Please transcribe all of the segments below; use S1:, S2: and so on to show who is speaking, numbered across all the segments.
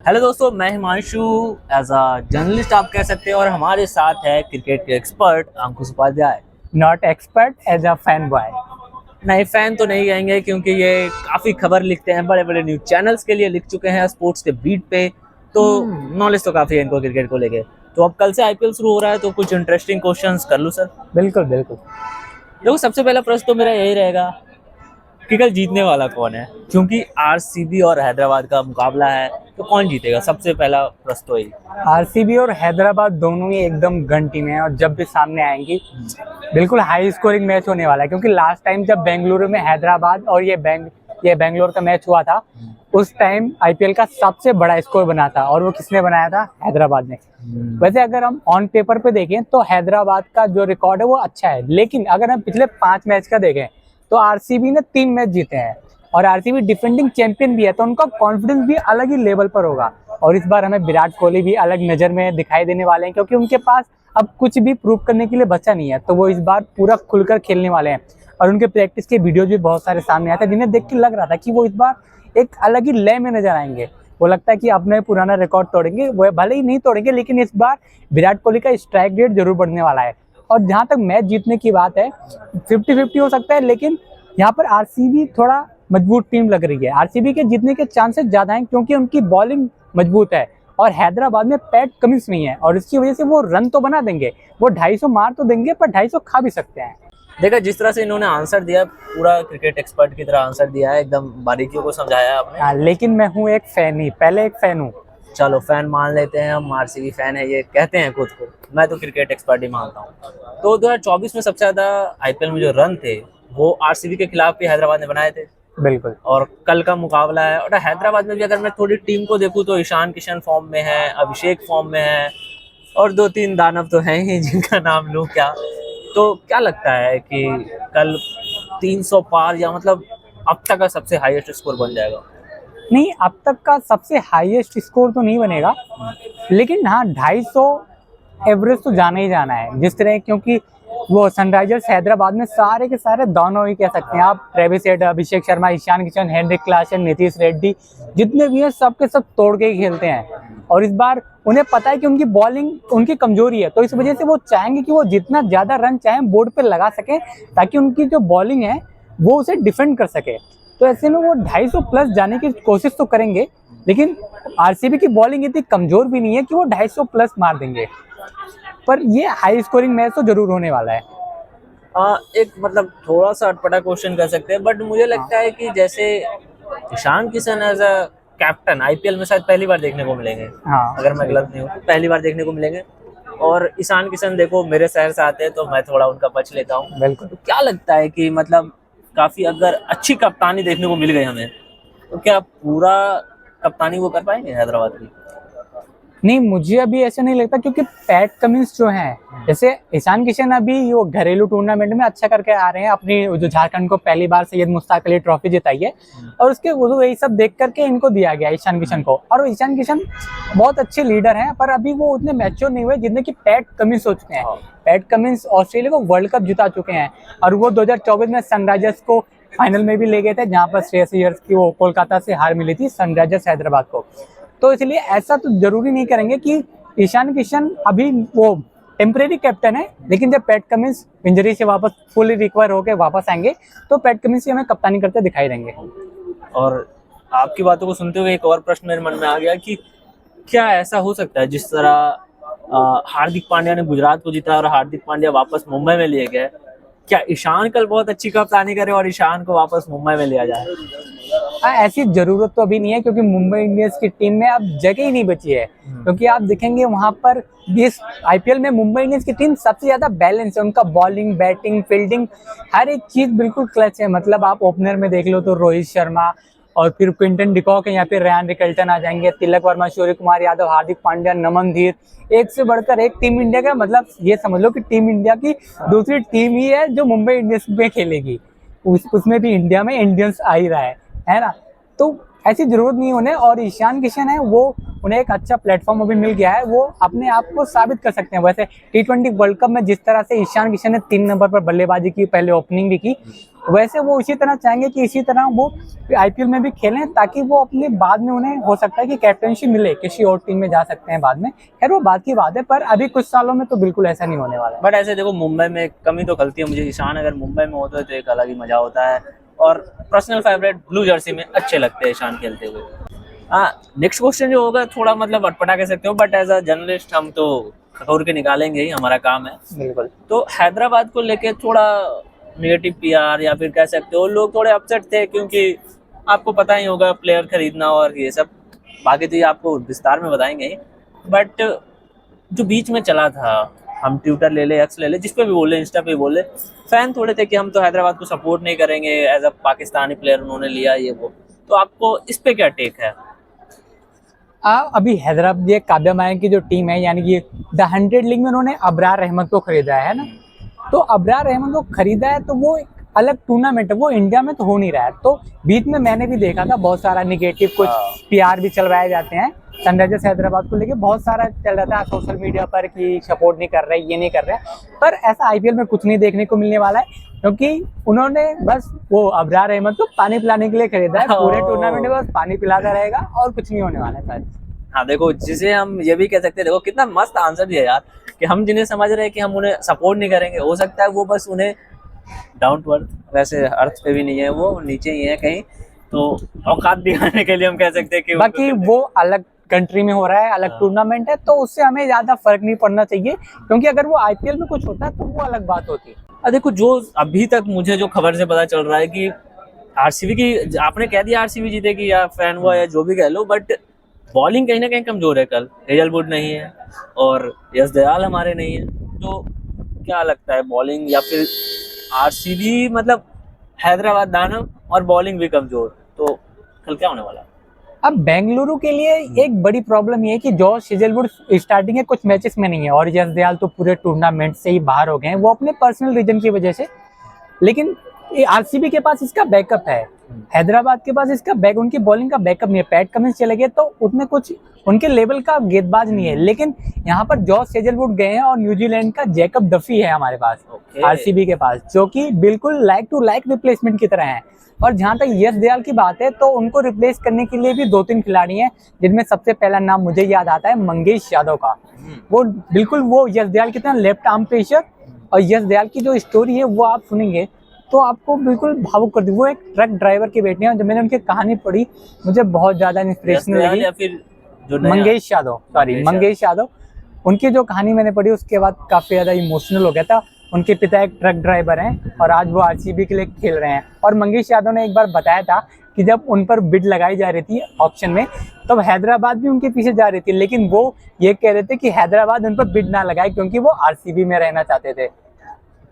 S1: Hello दोस्तों, मैं Himanshu as a journalist आप कह सकते हैं और हमारे साथ है क्रिकेट के expert Ankush Upadhyay.
S2: Not expert as a fan boy.
S1: नहीं, फैन तो नहीं कहेंगे क्योंकि ये काफ़ी खबर लिखते हैं, बड़े बड़े न्यूज़ चैनल्स के लिए लिख चुके हैं स्पोर्ट्स के बीट पे, तो नॉलेज तो काफ़ी है इनको क्रिकेट को लेके। तो अब कल से आईपीएल शुरू हो रहा है तो कुछ इंटरेस्टिंग क्वेश्चंस कर लूँ सर।
S2: बिल्कुल बिल्कुल।
S1: देखो, सबसे पहला प्रश्न तो मेरा यही रहेगा कि कल जीतने वाला कौन है, क्योंकि आरसीबी और हैदराबाद का मुकाबला है तो कौन जीतेगा, सबसे पहला प्रश्न तो यही।
S2: आरसीबी और हैदराबाद दोनों ही एकदम गन टीम है और जब भी सामने आएंगी बिल्कुल हाई स्कोरिंग मैच होने वाला है, क्योंकि लास्ट टाइम जब बेंगलुरु में हैदराबाद और ये बेंगलोर का मैच हुआ था उस टाइम आईपीएल का सबसे बड़ा स्कोर बना था और वो किसने बनाया था? हैदराबाद ने। वैसे अगर हम ऑन पेपर पे देखें तो हैदराबाद का जो रिकॉर्ड है वो अच्छा है, लेकिन अगर हम पिछले 5 मैच का देखें तो आरसीबी ने 3 मैच जीते हैं और आरसीबी डिफेंडिंग चैंपियन भी है, तो उनका कॉन्फिडेंस भी अलग ही लेवल पर होगा। और इस बार हमें विराट कोहली भी अलग नजर में दिखाई देने वाले हैं, क्योंकि उनके पास अब कुछ भी प्रूव करने के लिए बचा नहीं है, तो वो इस बार पूरा खुलकर खेलने वाले हैं। और उनके प्रैक्टिस के वीडियोज भी बहुत सारे सामने आए थे जिन्हें देख के लग रहा था कि वो इस बार एक अलग ही लय में नजर आएंगे। वो लगता है कि अपने पुराना रिकॉर्ड तोड़ेंगे, वो भले ही नहीं तोड़ेंगे लेकिन इस बार विराट कोहली का स्ट्राइक रेट जरूर बढ़ने वाला है। और जहां तक मैच जीतने की बात है 50-50 हो सकता है, लेकिन यहाँ पर आरसीबी थोड़ा मजबूत टीम लग रही है। आरसीबी के जीतने के चांसेस ज्यादा हैं क्योंकि उनकी बॉलिंग मजबूत है और हैदराबाद में पैट कमिंस नहीं है, और इसकी वजह से वो रन तो बना देंगे, वो 250 मार तो देंगे पर 250 खा भी सकते हैं।
S1: देखा जिस तरह से इन्होंने आंसर दिया, पूरा क्रिकेट एक्सपर्ट की तरह आंसर दिया है, एकदम बारीकियों को समझाया है आपने।
S2: लेकिन मैं हूँ एक फैन ही, पहले एक फैन हूँ।
S1: चलो फैन मान लेते हैं, हम आरसीबी फैन है ये कहते हैं खुद को, मैं तो क्रिकेट एक्सपर्ट ही मानता हूँ। तो 2024 में सबसे ज्यादा आईपीएल में जो रन थे वो आरसीबी के खिलाफ भी हैदराबाद ने बनाए थे।
S2: बिल्कुल।
S1: और कल का मुकाबला है, और हैदराबाद में भी अगर मैं थोड़ी टीम को देखूं तो ईशान किशन फॉर्म में है, अभिषेक फॉर्म में है, और 2-3 दानव तो हैं ही जिनका नाम लूं क्या। तो क्या लगता है कि कल 300 पार या मतलब अब तक का सबसे हाईएस्ट स्कोर बन जाएगा?
S2: नहीं, अब तक का सबसे हाईएस्ट स्कोर तो नहीं बनेगा, लेकिन हाँ 250 एवरेज तो जाना ही जाना है जिस तरह, क्योंकि वो सनराइजर्स हैदराबाद में सारे के सारे दोनों ही कह सकते हैं आप, Travis head, Abhishek Sharma, Ishan Kishan, Heinrich Klaasen, Nitish Reddy, जितने भी हैं सब के सब तोड़ के ही खेलते हैं। और इस बार उन्हें पता है कि उनकी बॉलिंग उनकी कमजोरी है, तो इस वजह से वो चाहेंगे कि वो जितना ज्यादा रन चाहें बोर्ड पे लगा सके ताकि उनकी जो बॉलिंग है वो उसे डिफेंड कर सके। तो ऐसे में वो 250 प्लस जाने की कोशिश तो करेंगे, लेकिन आरसीबी की बॉलिंग इतनी कमजोर भी नहीं है कि वो 250 प्लस मार देंगे, पर ये हाई स्कोरिंग मैच तो जरूर होने वाला है।
S1: एक मतलब थोड़ा सा अटपटा क्वेश्चन कर सकते हैं, बट मुझे लगता है कि जैसे Ishan Kishan as a captain IPL में शायद पहली बार देखने को मिलेंगे।
S2: हाँ,
S1: अगर मैं गलत नहीं हूँ तो पहली बार देखने को मिलेंगे। और ईशान किशन देखो मेरे शहर से आते हैं तो मैं थोड़ा उनका पक्ष लेता हूँ।
S2: बिल्कुल।
S1: तो क्या लगता है कि मतलब काफी अगर अच्छी कप्तानी देखने को मिल गई हमें, तो क्या पूरा कप्तानी वो कर पाएंगे हैदराबाद की?
S2: नहीं, मुझे अभी ऐसा नहीं लगता, क्योंकि पैट कमिंस जो हैं, जैसे ईशान किशन अभी वो घरेलू टूर्नामेंट में अच्छा करके आ रहे हैं, अपनी जो झारखंड को पहली बार सैयद मुश्ताक अली ट्रॉफी जिताई है, और उसके वो यही सब देख करके इनको दिया गया ईशान किशन को। और ईशान किशन बहुत अच्छे लीडर हैं, पर अभी वो उतने मैच्योर नहीं हुए जितने कि पैट कमिंस हो चुके हैं। पैट कमिंस ऑस्ट्रेलिया को वर्ल्ड कप जिता चुके हैं और वो 2024 में सनराइजर्स को फाइनल में भी ले गए थे, जहां पर श्रेयस अय्यर की वो कोलकाता से हार मिली थी सनराइजर्स हैदराबाद को। तो इसलिए ऐसा तो जरूरी नहीं करेंगे कि ईशान किशन अभी वो टेम्परेरी कैप्टन है, लेकिन जब पैट कमिंस इंजरी से वापस फुली रिकवर होकर वापस आएंगे तो पैट कमिंस ही हमें कप्तानी करते दिखाई देंगे।
S1: और आपकी बातों को सुनते हुए एक और प्रश्न मेरे मन में आ गया कि क्या ऐसा हो सकता है जिस तरह हार्दिक पांड्या ने गुजरात को जीता और हार्दिक पांड्या वापस मुंबई में लिए गए, क्या ईशान कल बहुत अच्छी कप्तानी करे और ईशान को वापस मुंबई में लिया जाए?
S2: ऐसी जरूरत तो अभी नहीं है, क्योंकि मुंबई इंडियंस की टीम में अब जगह ही नहीं बची है। क्योंकि आप देखेंगे वहां पर इस आईपीएल में मुंबई इंडियंस की टीम सबसे ज्यादा बैलेंस है, उनका बॉलिंग, बैटिंग, फील्डिंग, हर एक चीज बिल्कुल क्लच है। मतलब आप ओपनर में देख लो तो रोहित शर्मा और फिर क्विंटन डिकॉक है, यहाँ पे रेयान रिकल्टन आ जाएंगे, तिलक वर्मा, सूर्य कुमार यादव, हार्दिक पांड्या, नमन धीर, एक से बढ़कर एक टीम इंडिया का, मतलब ये समझ लो कि टीम इंडिया की दूसरी टीम ही है जो मुंबई इंडियंस में खेलेगी। उसमें भी इंडिया में इंडियंस आ ही रहा है ना। तो ऐसी जरूरत नहीं होने, और ईशान किशन है वो उन्हें एक अच्छा प्लेटफॉर्म अभी मिल गया है, वो अपने आप को साबित कर सकते हैं। वैसे T20 वर्ल्ड कप में जिस तरह से ईशान किशन ने 3 नंबर पर बल्लेबाजी की, पहले ओपनिंग भी की, वैसे वो इसी तरह चाहेंगे कि इसी तरह वो IPL में भी खेलें, ताकि वो अपने बाद में उन्हें हो सकता है कि कैप्टनसी मिले, किसी और टीम में जा सकते हैं बाद में। खैर वो बात की बात है, पर अभी कुछ सालों में तो बिल्कुल ऐसा नहीं होने वाला है।
S1: बट ऐसे देखो मुंबई में कमी तो खलती है मुझे, ईशान अगर मुंबई में होता है तो एक अलग ही मजा होता है, और पर्सनल फेवरेट ब्लू जर्सी में अच्छे लगते हैं ईशान खेलते हुए। हाँ, नेक्स्ट क्वेश्चन जो होगा थोड़ा मतलब अटपटा कह सकते हो, बट एज अ जर्नलिस्ट हम तो खटोर के निकालेंगे ही, हमारा काम है।
S2: बिल्कुल।
S1: तो हैदराबाद को लेके थोड़ा नेगेटिव PR या फिर कह सकते हो लोग थोड़े अपसेट थे, क्योंकि आपको पता ही होगा प्लेयर खरीदना और ये सब, बाकी तो ये आपको विस्तार में बताएंगे ही। बट जो बीच में चला था, हम ट्विटर ले ले, एक्स ले ले, जिस पे भी बोले, इंस्टा पे भी बोले, फैन थोड़े थे कि हम तो हैदराबाद को सपोर्ट नहीं करेंगे, एज अ पाकिस्तानी प्लेयर उन्होंने लिया ये वो। तो आपको इस पे क्या टेक है?
S2: अभी हैदराबाद ये काव्या मायन की जो टीम है, यानी कि द 100 लीग में उन्होंने अबरार अहमद को खरीदा है ना, तो अबरार अहमद को खरीदा है तो वो एक अलग टूर्नामेंट है, वो इंडिया में तो हो नहीं रहा है। तो बीच में मैंने भी देखा था बहुत सारा निगेटिव, कुछ PR भी चलवाए जाते हैं सनराइजर्स हैदराबाद को लेके, बहुत सारा चल रहा था सोशल मीडिया पर कि सपोर्ट नहीं कर रहे, ये नहीं कर रहे, पर ऐसा IPL में कुछ नहीं देखने को मिलने वाला है, क्योंकि उन्होंने बस वो अबरार अहमद को पानी पिलाने के लिए खरीदा है। पूरे टूर्नामेंट में बस पानी पिलाता रहेगा और कुछ नहीं होने वाला है।
S1: हाँ देखो, जिसे हम ये भी कह सकते हैं, देखो कितना मस्त आंसर दिया यार, कि हम जिन्हें समझ रहे हैं कि हम उन्हें सपोर्ट नहीं करेंगे, हो सकता है वो बस उन्हें डाउन टू अर्थ, वैसे अर्थ पे भी नहीं है, वो नीचे ही है कहीं, तो औकात दिखाने के लिए हम कह सकते हैं कि
S2: बाकी वो अलग कंट्री में हो रहा है, अलग टूर्नामेंट है, तो उससे हमें ज्यादा फर्क नहीं पड़ना चाहिए, क्योंकि अगर वो IPL में कुछ होता है तो वो अलग बात होती है।
S1: देखो जो अभी तक मुझे जो खबर से पता चल रहा है कि RCB की, आपने कह दिया RCB जीतेगी या फैन हुआ या जो भी कह लो, बट बॉलिंग कहीं ना कहीं कमजोर है। कल हेजलवुड नहीं है और यश दयाल हमारे नहीं है, तो क्या लगता है बॉलिंग या फिर RCB, मतलब हैदराबाद दानव और बॉलिंग भी कमजोर, तो कल क्या होने वाला है?
S2: अब बेंगलुरु के लिए एक बड़ी प्रॉब्लम ये है कि जॉश हेजलवुड स्टार्टिंग के कुछ मैचेस में नहीं है, और यश दयाल तो पूरे टूर्नामेंट से ही बाहर हो गए हैं, वो अपने पर्सनल रीजन की वजह से। लेकिन RCB के पास इसका बैकअप है, हैदराबाद के पास इसका उनकी बॉलिंग का बैकअप नहीं है। पैट कमिंस चले गए तो उतने कुछ उनके लेवल का गेंदबाज नहीं है, लेकिन यहाँ पर जॉश हेजलवुड गए हैं और न्यूजीलैंड का जैकब डफी है हमारे पास RCB के पास, जो कि बिल्कुल लाइक टू लाइक रिप्लेसमेंट की तरह है। और जहां तक यश दयाल की बात है, तो उनको रिप्लेस करने के लिए भी 2-3 खिलाड़ी हैं, जिनमें सबसे पहला नाम मुझे याद आता है मंगेश यादव का। वो बिल्कुल वो यश दयाल की तरह लेफ्ट आर्म पेसर, और यश दयाल की जो स्टोरी है वो आप सुनेंगे तो आपको बिल्कुल भावुक कर दी। वो एक ट्रक ड्राइवर की बेटी है, जब मैंने उनकी कहानी पढ़ी मुझे बहुत ज्यादा इंस्पिरेशनल लगी।
S1: या फिर जो
S2: मंगेश यादव, उनकी जो कहानी मैंने पढ़ी उसके बाद काफी ज्यादा इमोशनल हो गया था। उनके पिता एक ट्रक ड्राइवर हैं और आज वो RCB के लिए खेल रहे हैं। और मंगेश यादव ने एक बार बताया था कि जब उन पर बिड लगाई जा रही थी ऑप्शन में, तब हैदराबाद भी उनके पीछे जा रही थी, लेकिन वो ये कह रहे थे कि हैदराबाद उन पर बिड ना लगाए, क्योंकि वो RCB में रहना चाहते थे।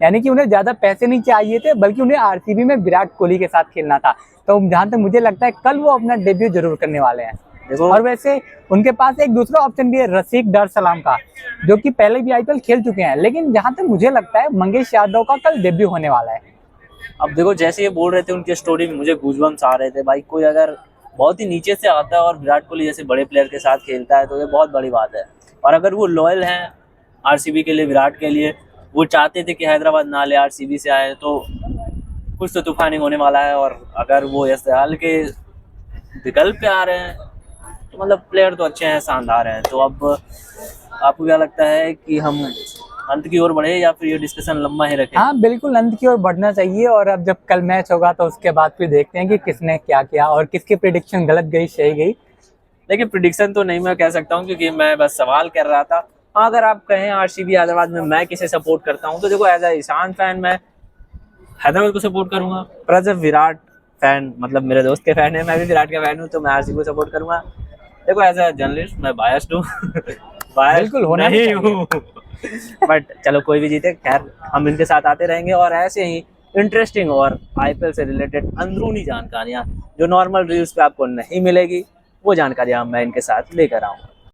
S2: यानी कि उन्हें ज्यादा पैसे नहीं चाहिए थे, बल्कि उन्हें RCB में विराट कोहली के साथ खेलना था। तो जहां तक मुझे लगता है कल वो अपना डेब्यू जरूर करने वाले हैं। और वैसे उनके पास एक दूसरा ऑप्शन भी है रसीक डर सलाम का, जो कि पहले भी IPL खेल चुके हैं, लेकिन जहां तक मुझे लगता है मंगेश यादव का कल डेब्यू होने वाला है।
S1: अब देखो, जैसे ये बोल रहे थे उनकी स्टोरी में मुझे गूजबम्स आ रहे थे भाई। कोई अगर बहुत ही नीचे से आता है और विराट कोहली जैसे बड़े प्लेयर के साथ खेलता है तो ये बहुत बड़ी बात है। और अगर वो लॉयल हैं RCB के लिए, विराट के लिए, वो चाहते थे कि हैदराबाद ना ले, RCB से आए, तो कुछ तो तूफानी होने वाला है। और अगर वो यश दयाल के विकल्प पे आ रहे हैं तो मतलब प्लेयर तो अच्छे हैं, शानदार हैं। तो अब आपको क्या लगता है कि हम अंत की ओर बढ़े या फिर ये डिस्कशन लंबा ही रखें?
S2: हाँ बिल्कुल, अंत की ओर बढ़ना चाहिए। और अब जब कल मैच होगा तो उसके बाद फिर देखते हैं कि किसने क्या किया और किसकी प्रेडिक्शन गलत गई, सही गई।
S1: लेकिन प्रेडिक्शन तो नहीं मैं कह सकता हूँ, क्योंकि मैं बस सवाल कर रहा था। हाँ, अगर आप कहें RCB हैदराबाद में मैं किसे सपोर्ट करता हूँ, तो देखो एज अ ईशान फैन मैं हैदराबाद को सपोर्ट करूंगा। पर एज अ विराट फैन, मतलब मेरे दोस्त के फैन है, मैं भी विराट का फैन हूँ, तो मैं RCB को सपोर्ट करूंगा। देखो एज अ जर्नलिस्ट मैं बायस्ड हूँ
S2: बिल्कुल होना
S1: नहीं हूँ बट चलो कोई भी जीते, खैर हम इनके साथ आते रहेंगे। और ऐसे ही इंटरेस्टिंग और IPL से रिलेटेड अंदरूनी जानकारियाँ जो नॉर्मल रील्स पे आपको नहीं मिलेगी, वो जानकारियाँ मैं इनके साथ लेकर आऊँगा।